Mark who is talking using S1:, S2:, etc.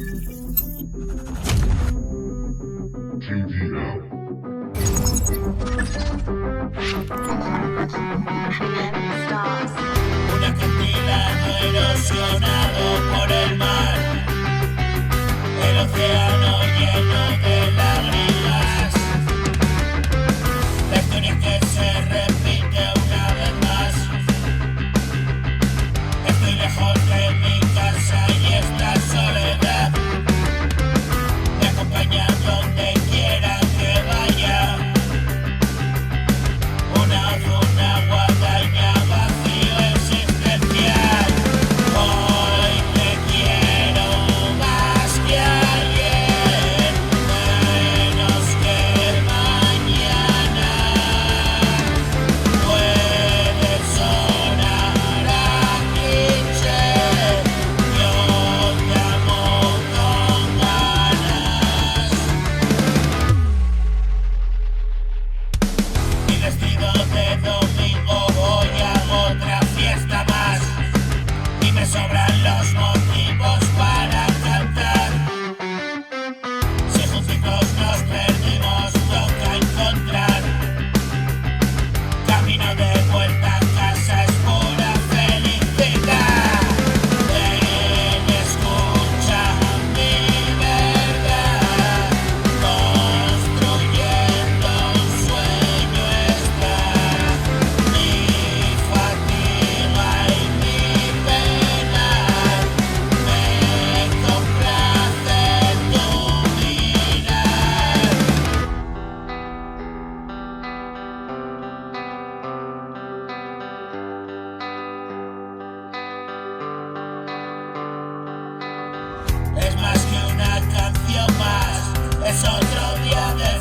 S1: Un acantilado erosionado por el mar, el océano lleno de lágrimas, la historia que se repite una vez más. Estoy lejos de mi casa y esta soledad me acompaña donde quiera que vaya. Una guadaña vacío existencial. Hoy te quiero más que ayer, menos que mañana. Puede sonar a cliché, yo te amo con ganas. Mi vestido de domingo, voy a otra fiesta más y me sobran los motivos para cantar. Si juntitos nos perdimos, toca encontrar camino de vuelta a casa, es pura felicidad. Ven, escucha mi verdad, construyendo un sueño está mi fatiga y mi pena. Me complace tu mirar. Es más que una canción más, es otro día de